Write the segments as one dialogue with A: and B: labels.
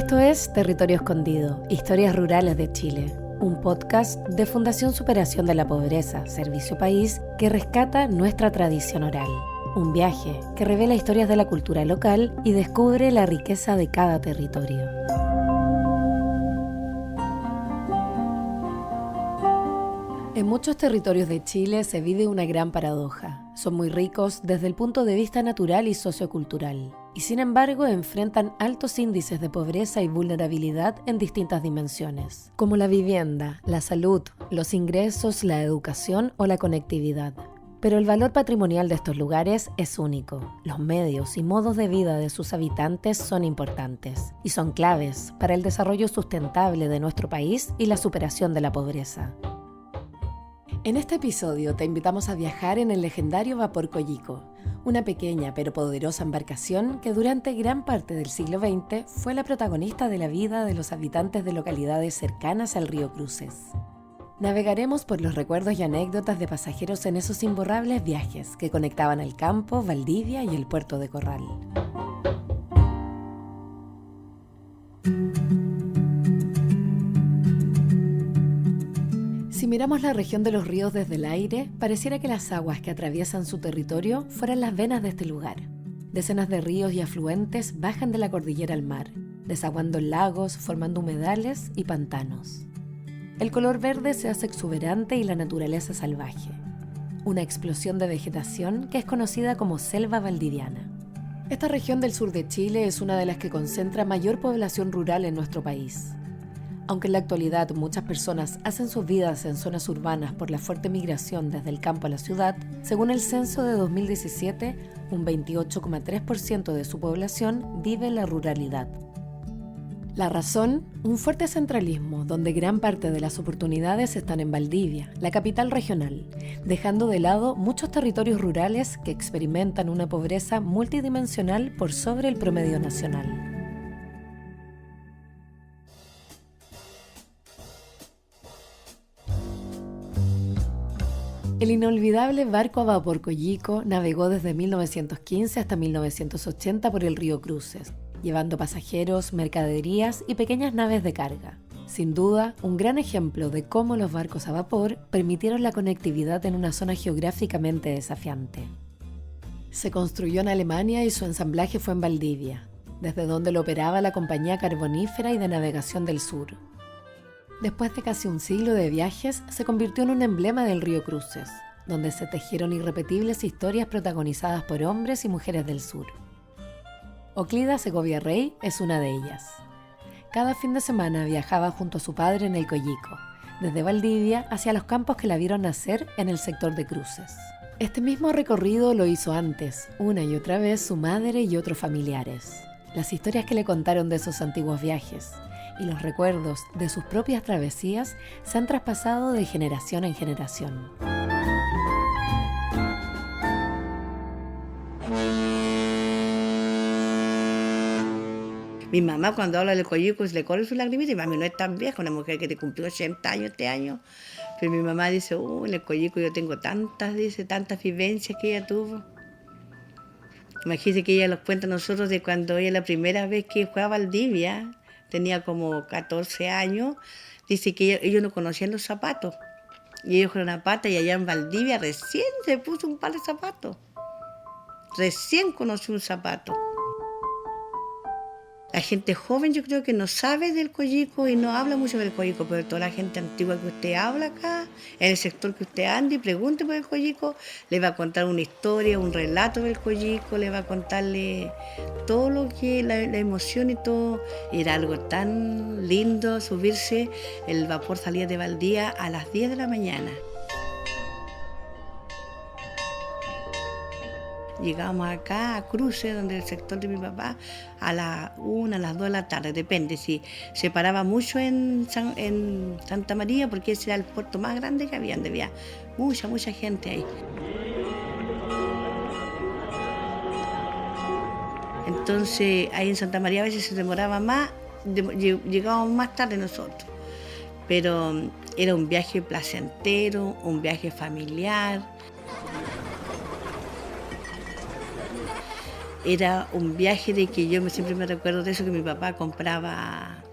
A: Esto es Territorio Escondido, Historias Rurales de Chile, un podcast de Fundación Superación de la Pobreza, Servicio País, que rescata nuestra tradición oral. Un viaje que revela historias de la cultura local y descubre la riqueza de cada territorio. En muchos territorios de Chile se vive una gran paradoja. Son muy ricos desde el punto de vista natural y sociocultural, y sin embargo enfrentan altos índices de pobreza y vulnerabilidad en distintas dimensiones, como la vivienda, la salud, los ingresos, la educación o la conectividad. Pero el valor patrimonial de estos lugares es único. Los medios y modos de vida de sus habitantes son importantes y son claves para el desarrollo sustentable de nuestro país y la superación de la pobreza. En este episodio te invitamos a viajar en el legendario vapor Coyico, una pequeña pero poderosa embarcación que durante gran parte del siglo XX fue la protagonista de la vida de los habitantes de localidades cercanas al río Cruces. Navegaremos por los recuerdos y anécdotas de pasajeros en esos imborrables viajes que conectaban el campo, Valdivia y el puerto de Corral. Si miramos la región de los ríos desde el aire, pareciera que las aguas que atraviesan su territorio fueran las venas de este lugar. Decenas de ríos y afluentes bajan de la cordillera al mar, desaguando en lagos, formando humedales y pantanos. El color verde se hace exuberante y la naturaleza salvaje. Una explosión de vegetación que es conocida como selva valdiviana. Esta región del sur de Chile es una de las que concentra mayor población rural en nuestro país. Aunque en la actualidad muchas personas hacen sus vidas en zonas urbanas por la fuerte migración desde el campo a la ciudad, según el censo de 2017, un 28,3% de su población vive en la ruralidad. La razón, un fuerte centralismo donde gran parte de las oportunidades están en Valdivia, la capital regional, dejando de lado muchos territorios rurales que experimentan una pobreza multidimensional por sobre el promedio nacional. El inolvidable barco a vapor Coyico navegó desde 1915 hasta 1980 por el río Cruces, llevando pasajeros, mercaderías y pequeñas naves de carga. Sin duda, un gran ejemplo de cómo los barcos a vapor permitieron la conectividad en una zona geográficamente desafiante. Se construyó en Alemania y su ensamblaje fue en Valdivia, desde donde lo operaba la Compañía Carbonífera y de Navegación del Sur. Después de casi un siglo de viajes, se convirtió en un emblema del río Cruces, donde se tejieron irrepetibles historias protagonizadas por hombres y mujeres del sur. Oclida Segovia Rey es una de ellas. Cada fin de semana viajaba junto a su padre en el Coyico, desde Valdivia hacia los campos que la vieron nacer en el sector de Cruces. Este mismo recorrido lo hizo antes, una y otra vez, su madre y otros familiares. Las historias que le contaron de esos antiguos viajes y los recuerdos de sus propias travesías se han traspasado de generación en generación.
B: Mi mamá cuando habla del Coyico se le corre su lagrimita y mami no es tan vieja, una mujer que te cumplió 80 años este año. Pero mi mamá dice, en el Coyico yo tengo tantas vivencias que ella tuvo. Imagínese que ella nos cuenta a nosotros de cuando ella la primera vez que fue a Valdivia, tenía como 14 años, dice que ellos no conocían los zapatos. Y ellos fueron a pata y allá en Valdivia recién se puso un par de zapatos. Recién conoció un zapato. La gente joven yo creo que no sabe del Coyico y no habla mucho del Coyico, pero toda la gente antigua que usted habla acá, en el sector que usted ande y pregunte por el Coyico, le va a contar una historia, un relato del Coyico, le va a contarle todo lo que, la emoción y todo. Era algo tan lindo subirse, el vapor salía de Valdivia a las 10 de la mañana. Llegábamos acá a Cruces, donde el sector de mi papá, a las 1, a las 2 de la tarde, depende. Si se paraba mucho en Santa María, porque ese era el puerto más grande que había, donde había mucha gente ahí. Entonces, ahí en Santa María a veces se demoraba más, llegábamos más tarde nosotros. Pero era un viaje placentero, un viaje familiar. Era un viaje de que siempre me recuerdo de eso, que mi papá compraba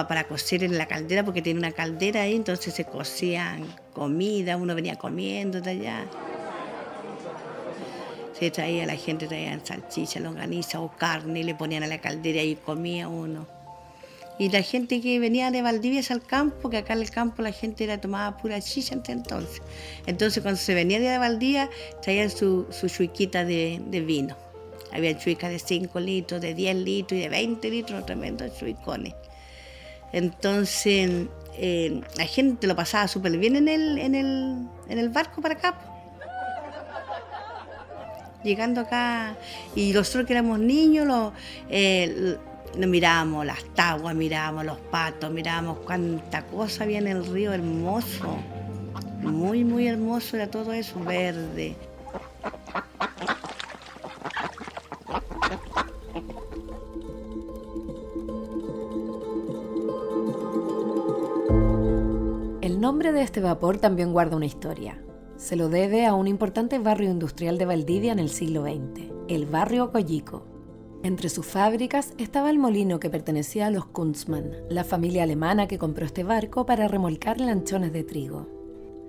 B: para cocer en la caldera, porque tiene una caldera ahí, entonces se cocían comida, uno venía comiendo de allá. Se traía, la gente traía salchicha, longaniza o carne, y le ponían a la caldera y comía uno. Y la gente que venía de Valdivia al campo, que acá en el campo la gente tomaba pura chicha entonces. Entonces cuando se venía de Valdivia traían su chuiquita de vino. Había chuicas de 5 litros, de 10 litros y de 20 litros, tremendos chuicones. Entonces la gente lo pasaba súper bien en el barco para acá. Llegando acá, y nosotros que éramos niños, nos mirábamos las taguas, mirábamos los patos, mirábamos cuánta cosa había en el río, hermoso, muy, muy hermoso, era todo eso verde.
A: El nombre de este vapor también guarda una historia. Se lo debe a un importante barrio industrial de Valdivia en el siglo XX, el barrio Coyico. Entre sus fábricas estaba el molino que pertenecía a los Kunzmann, la familia alemana que compró este barco para remolcar lanchones de trigo.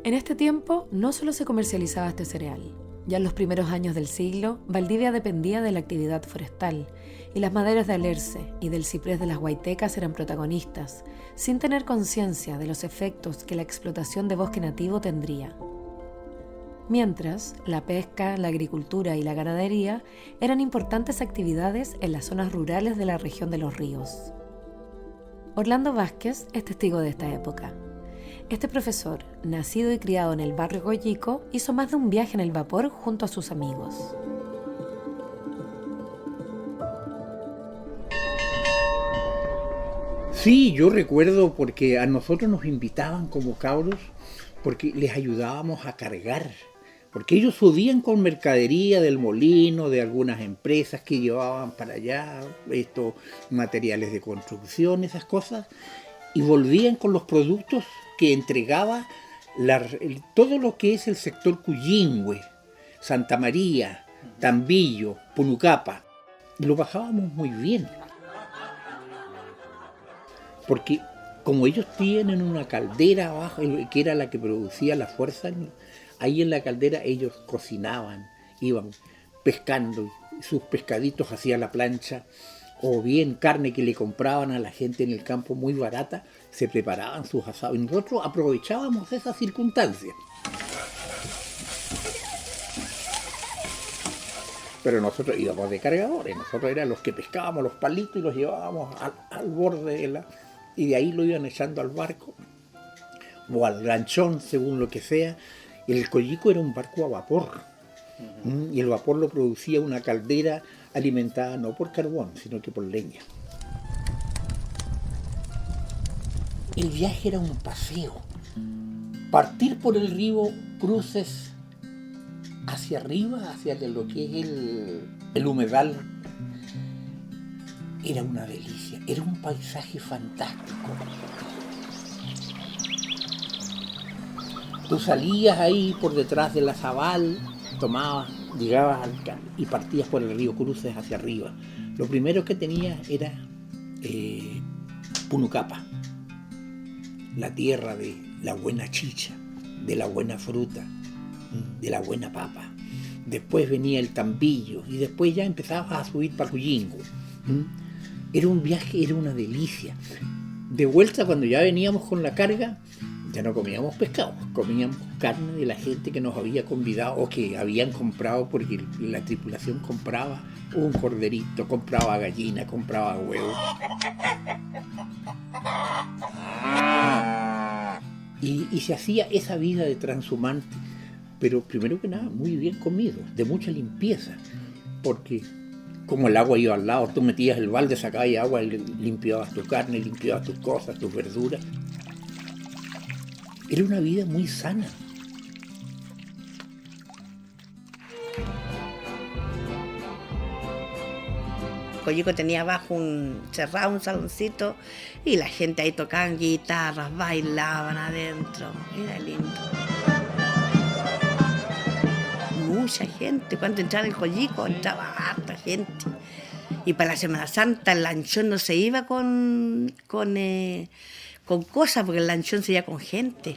A: En este tiempo no solo se comercializaba este cereal. Ya en los primeros años del siglo, Valdivia dependía de la actividad forestal, y las maderas de alerce y del ciprés de las Huaytecas eran protagonistas, sin tener conciencia de los efectos que la explotación de bosque nativo tendría. Mientras, la pesca, la agricultura y la ganadería eran importantes actividades en las zonas rurales de la región de los ríos. Orlando Vázquez es testigo de esta época. Este profesor, nacido y criado en el barrio Coyico, hizo más de un viaje en el vapor junto a sus amigos.
C: Sí, yo recuerdo porque a nosotros nos invitaban como cabros porque les ayudábamos a cargar. Porque ellos subían con mercadería del molino, de algunas empresas que llevaban para allá estos materiales de construcción, esas cosas, y volvían con los productos que entregaba todo lo que es el sector Cuyingüe, Santa María, Tambillo, Punucapa. Y lo bajábamos muy bien. Porque como ellos tienen una caldera abajo, que era la que producía la fuerza, ahí en la caldera ellos cocinaban, iban pescando sus pescaditos hacia la plancha, o bien carne que le compraban a la gente en el campo muy barata, se preparaban sus asados. Y nosotros aprovechábamos esas circunstancias. Pero nosotros íbamos de cargadores, nosotros éramos los que pescábamos los palitos y los llevábamos al borde y de ahí lo iban echando al barco, o al lanchón, según lo que sea. El Coyico era un barco a vapor, y el vapor lo producía una caldera alimentada no por carbón, sino que por leña. El viaje era un paseo. Partir por el río Cruces hacia arriba, hacia lo que es el humedal, era una delicia, era un paisaje fantástico. Tú salías ahí por detrás de la Zabal, llegabas y partías por el río Cruces hacia arriba. Lo primero que tenías era Punucapa, la tierra de la buena chicha, de la buena fruta, de la buena papa. Después venía el Tambillo y después ya empezabas a subir para Cuyingüe. Era un viaje, era una delicia. De vuelta, cuando ya veníamos con la carga, ya no comíamos pescado, comíamos carne de la gente que nos había convidado o que habían comprado, porque la tripulación compraba un corderito, compraba gallina, compraba huevo. Y se hacía esa vida de transhumante, pero primero que nada muy bien comido, de mucha limpieza, porque como el agua iba al lado, tú metías el balde, sacabas agua y limpiabas tu carne, limpiabas tus cosas, tus verduras. Era una vida muy sana.
B: Coyico tenía abajo un saloncito, y la gente ahí tocaban guitarras, bailaban adentro. Era lindo. mucha gente. Cuando entraba el Coyico, entraba harta gente. Y para la Semana Santa el lanchón no se iba con cosas, porque el lanchón se iba con gente.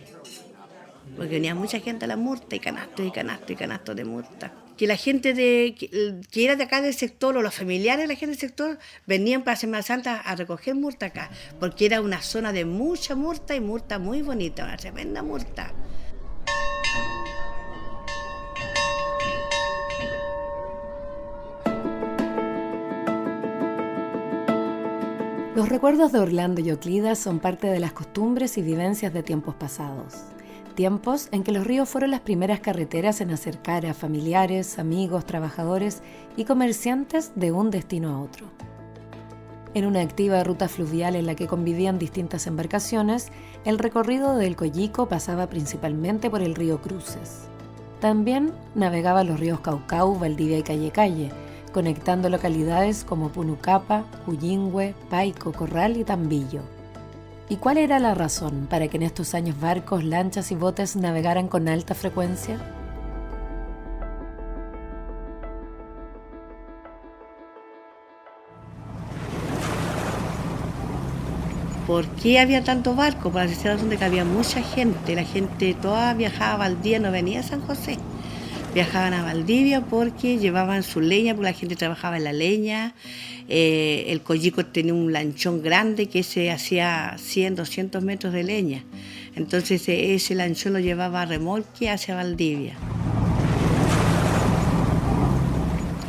B: Porque venía mucha gente a la murta y canastos y canastos y canastos de murta. Que la gente que era de acá del sector, o los familiares de la gente del sector, venían para Semana Santa a recoger murta acá, porque era una zona de mucha murta y murta muy bonita, una tremenda murta.
A: Los recuerdos de Orlando y Euclida son parte de las costumbres y vivencias de tiempos pasados. Tiempos en que los ríos fueron las primeras carreteras en acercar a familiares, amigos, trabajadores y comerciantes de un destino a otro. En una activa ruta fluvial en la que convivían distintas embarcaciones, el recorrido del Coyico pasaba principalmente por el río Cruces. También navegaba los ríos Caucau, Valdivia y Calle, conectando localidades como Punucapa, Cuyingüe, Paico, Corral y Tambillo. ¿Y cuál era la razón para que en estos años barcos, lanchas y botes navegaran con alta frecuencia?
B: ¿Por qué había tantos barcos? Por la sencilla razón de que había mucha gente. La gente toda viajaba a Valdivia, no venía a San José. Viajaban a Valdivia porque llevaban su leña, porque la gente trabajaba en la leña. El Coyico tenía un lanchón grande que se hacía 100, 200 metros de leña. Entonces ese lanchón lo llevaba a remolque hacia Valdivia.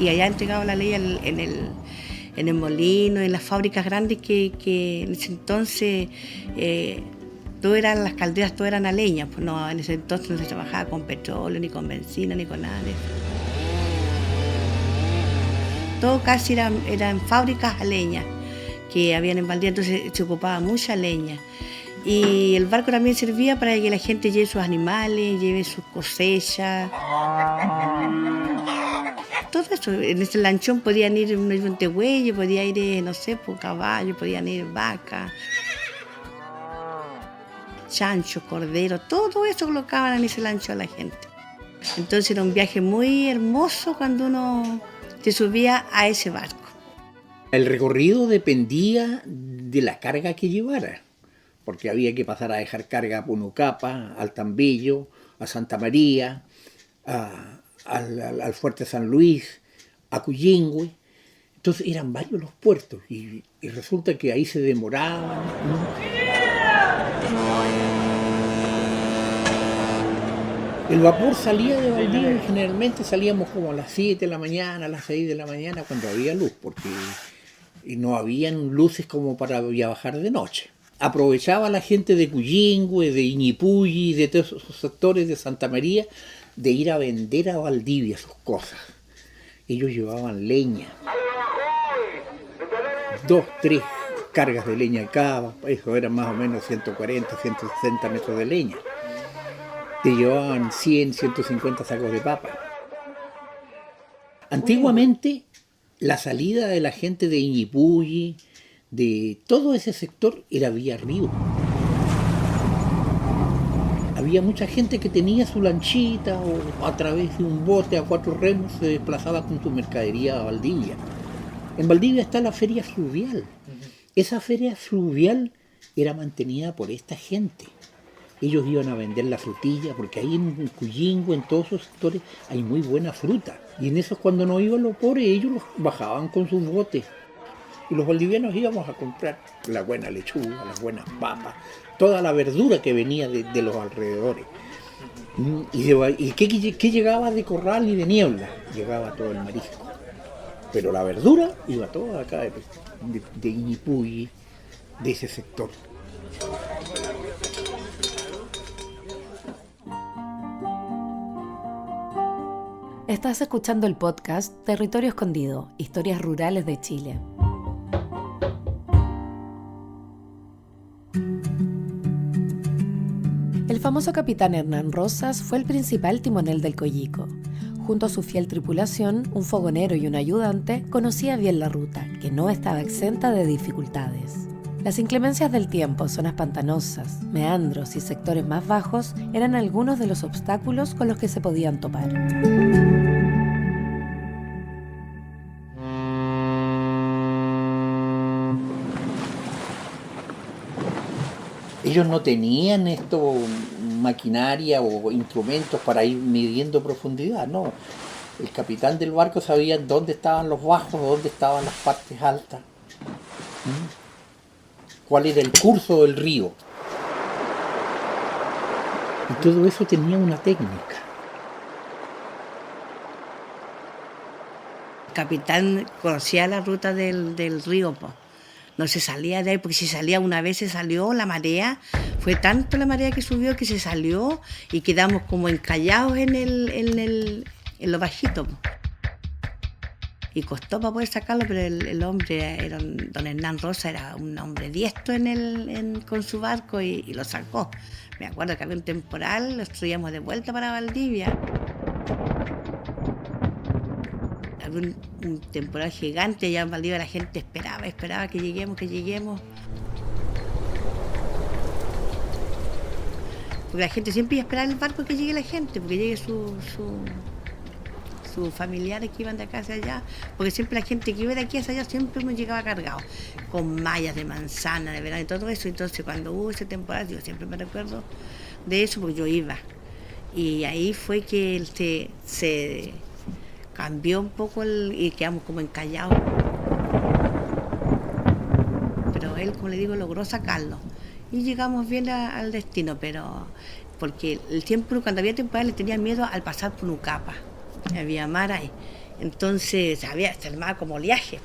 B: Y allá entregaba la leña en el molino, en las fábricas grandes que en ese entonces las calderas, todo eran a leña. Pues no, en ese entonces no se trabajaba con petróleo, ni con benzina, ni con nada de eso. Todo casi eran fábricas a leña que habían en Valdivia, entonces se ocupaba mucha leña. Y el barco también servía para que la gente lleve sus animales, lleve sus cosechas. Todo eso. En ese lanchón podían ir un tehuello, podía ir, no sé, por caballo, podían ir vacas, chancho, cordero, todo eso colocaban en ese lanchón a la gente. Entonces era un viaje muy hermoso cuando uno se subía a ese barco.
C: El recorrido dependía de la carga que llevara, porque había que pasar a dejar carga a Punucapa, al Tambillo, a Santa María, al Fuerte San Luis, a Cuyingüe. Entonces eran varios los puertos y resulta que ahí se demoraban, ¿no? El vapor salía de Valdivia y generalmente salíamos como a las 7 de la mañana, a las 6 de la mañana cuando había luz, porque no habían luces como para viajar de noche. Aprovechaba la gente de Cuyingüe, de Iñipulli, de todos esos sectores de Santa María, de ir a vender a Valdivia sus cosas. Ellos llevaban leña, 2, 3 cargas de leña cada, eso eran más o menos 140, 160 metros de leña. Te llevaban 100, 150 sacos de papa. Antiguamente, la salida de la gente de Iñipulli, de todo ese sector, era vía río. Había mucha gente que tenía su lanchita o a través de un bote a 4 remos se desplazaba con su mercadería a Valdivia. En Valdivia está la feria fluvial. Esa feria fluvial era mantenida por esta gente. Ellos iban a vender la frutilla, porque ahí en Cuyingüe, en todos esos sectores, hay muy buena fruta. Y en esos cuando no iban los pobres, ellos los bajaban con sus botes. Y los valdivianos íbamos a comprar la buena lechuga, las buenas papas, toda la verdura que venía de los alrededores. ¿Y qué llegaba de Corral y de Niebla? Llegaba todo el marisco. Pero la verdura iba toda acá de Iñipulli, de ese sector.
A: Estás escuchando el podcast Territorio Escondido, historias rurales de Chile. El famoso capitán Hernán Rosas fue el principal timonel del Coyico. Junto a su fiel tripulación, un fogonero y un ayudante, conocía bien la ruta, que no estaba exenta de dificultades. Las inclemencias del tiempo, zonas pantanosas, meandros y sectores más bajos eran algunos de los obstáculos con los que se podían topar.
C: Ellos no tenían esto, maquinaria o instrumentos para ir midiendo profundidad, no. El capitán del barco sabía dónde estaban los bajos, dónde estaban las partes altas, cuál era el curso del río. Y todo eso tenía una técnica.
B: El capitán conocía la ruta del río, pues. No se salía de ahí, porque si salía una vez se salió la marea, fue tanto la marea que subió que se salió y quedamos como encallados en lo bajito. Y costó para poder sacarlo, pero el hombre, don Hernán Rosa, era un hombre diestro con su barco y lo sacó. Me acuerdo que había un temporal, lo traíamos de vuelta para Valdivia. Había un temporal gigante allá en Valdivia, la gente esperaba que lleguemos. Porque la gente siempre iba a esperar en el barco que llegue la gente, porque llegue sus familiares que iban de acá hacia allá, porque siempre la gente que iba de aquí hacia allá siempre nos llegaba cargado, con mallas de manzana, de verano y todo eso. Entonces cuando hubo ese temporal, yo siempre me recuerdo de eso porque yo iba. Y ahí fue que se cambió un poco y quedamos como encallados. Pero él, como le digo, logró sacarlo. Y llegamos bien al destino, pero porque el tiempo, cuando había temporal, le tenía miedo al pasar por Nucapa. Había mar ahí. Entonces se armaba como oleaje.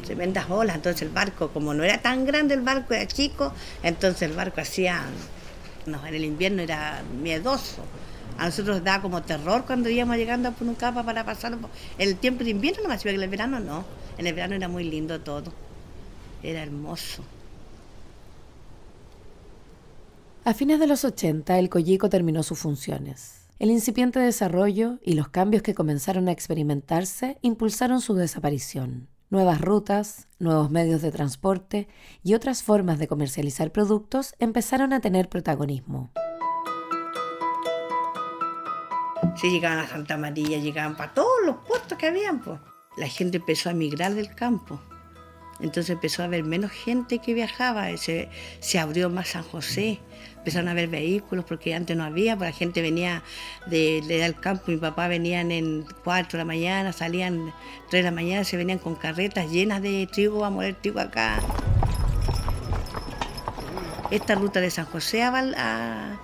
B: Tremendas olas. Entonces el barco, como no era tan grande, el barco era chico, entonces el barco en el invierno era miedoso. A nosotros daba como terror cuando íbamos llegando a Punucapa para pasar el tiempo de invierno, nomás, pero en el verano no. En el verano era muy lindo todo. Era hermoso.
A: A fines de los 80, el Coyico terminó sus funciones. El incipiente desarrollo y los cambios que comenzaron a experimentarse impulsaron su desaparición. Nuevas rutas, nuevos medios de transporte y otras formas de comercializar productos empezaron a tener protagonismo.
B: Sí, llegaban a Santa María, llegaban para todos los puestos que habían, pues. La gente empezó a emigrar del campo. Entonces empezó a haber menos gente que viajaba, se abrió más San José, empezaron a haber vehículos porque antes no había, pues la gente venía del campo, mi papá venían en 4 de la mañana, salían 3 de la mañana, se venían con carretas llenas de trigo a moler trigo acá. Esta ruta de San José a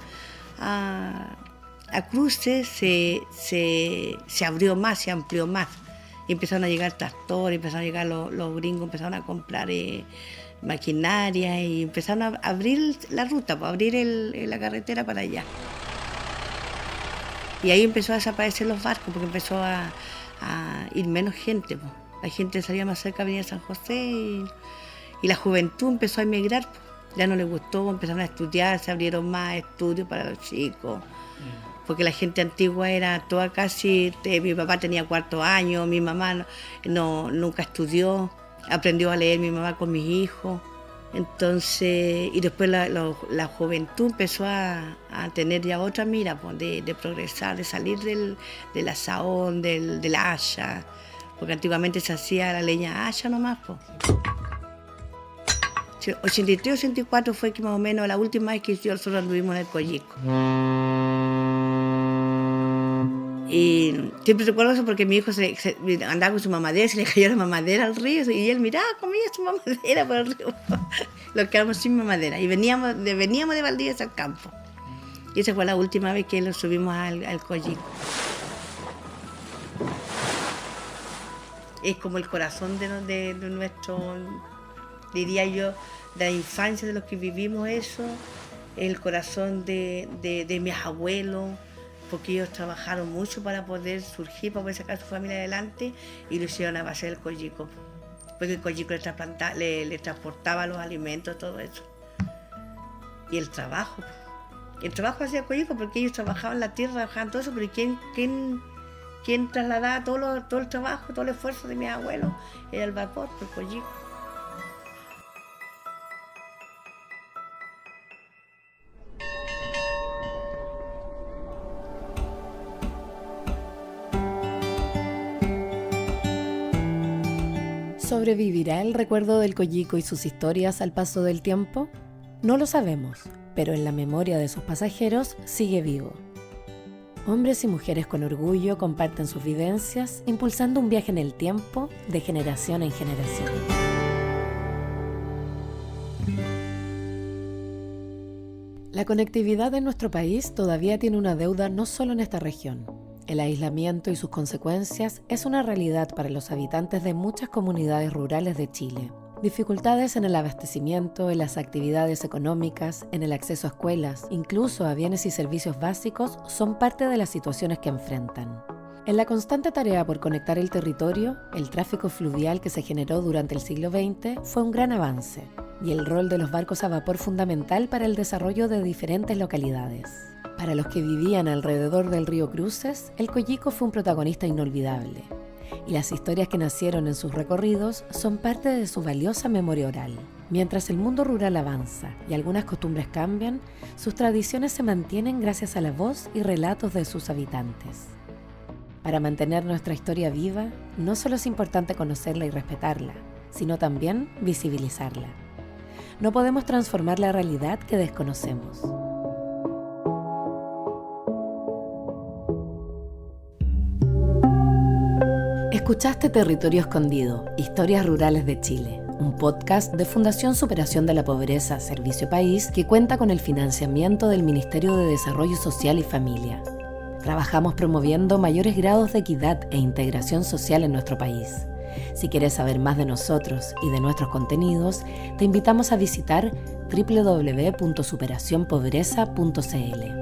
B: Cruces se abrió más, se amplió más. Y empezaron a llegar tractores, empezaron a llegar los gringos, empezaron a comprar maquinaria y empezaron a abrir la ruta, a abrir la carretera para allá. Y ahí empezó a desaparecer los barcos porque empezó a ir menos gente. Pues. La gente salía más cerca, venía a San José y la juventud empezó a emigrar. Pues. Ya no les gustó, empezaron a estudiar, se abrieron más estudios para los chicos. Porque la gente antigua era toda casi, mi papá tenía 4 años, mi mamá nunca estudió, aprendió a leer mi mamá con mis hijos. Entonces, y después la juventud empezó a tener ya otra mira, pues, de progresar, de salir del asaón, de la haya, porque antiguamente se hacía la leña haya nomás. Pues. 83 o 84 fue que más o menos la última vez que nosotros anduvimos en el Coyico. Y siempre recuerdo eso porque mi hijo andaba con su mamadera, se le cayó la mamadera al río y él miraba, comía su mamadera por el río. Nos quedamos sin mamadera y veníamos de Valdivia al campo. Y esa fue la última vez que lo subimos al Coyico. Es como el corazón de nuestro, diría yo, de la infancia de los que vivimos eso, el corazón de mis abuelos, porque ellos trabajaron mucho para poder surgir, para poder sacar a su familia adelante y lo hicieron a base del Coyico, porque el Coyico le transportaba los alimentos, todo eso. Y el trabajo hacía el Coyico porque ellos trabajaban la tierra, trabajaban todo eso, pero ¿quién trasladaba todo el trabajo, todo el esfuerzo de mis abuelos? Era el vapor, el Coyico.
A: ¿Sobrevivirá el recuerdo del Coyico y sus historias al paso del tiempo? No lo sabemos, pero en la memoria de sus pasajeros sigue vivo. Hombres y mujeres con orgullo comparten sus vivencias, impulsando un viaje en el tiempo de generación en generación. La conectividad en nuestro país todavía tiene una deuda no solo en esta región. El aislamiento y sus consecuencias es una realidad para los habitantes de muchas comunidades rurales de Chile. Dificultades en el abastecimiento, en las actividades económicas, en el acceso a escuelas, incluso a bienes y servicios básicos, son parte de las situaciones que enfrentan. En la constante tarea por conectar el territorio, el tráfico fluvial que se generó durante el siglo XX fue un gran avance, y el rol de los barcos a vapor fundamental para el desarrollo de diferentes localidades. Para los que vivían alrededor del río Cruces, el Coyico fue un protagonista inolvidable, y las historias que nacieron en sus recorridos son parte de su valiosa memoria oral. Mientras el mundo rural avanza y algunas costumbres cambian, sus tradiciones se mantienen gracias a la voz y relatos de sus habitantes. Para mantener nuestra historia viva, no solo es importante conocerla y respetarla, sino también visibilizarla. No podemos transformar la realidad que desconocemos. Escuchaste Territorio Escondido, Historias Rurales de Chile, un podcast de Fundación Superación de la Pobreza, Servicio País, que cuenta con el financiamiento del Ministerio de Desarrollo Social y Familia. Trabajamos promoviendo mayores grados de equidad e integración social en nuestro país. Si quieres saber más de nosotros y de nuestros contenidos, te invitamos a visitar www.superacionpobreza.cl.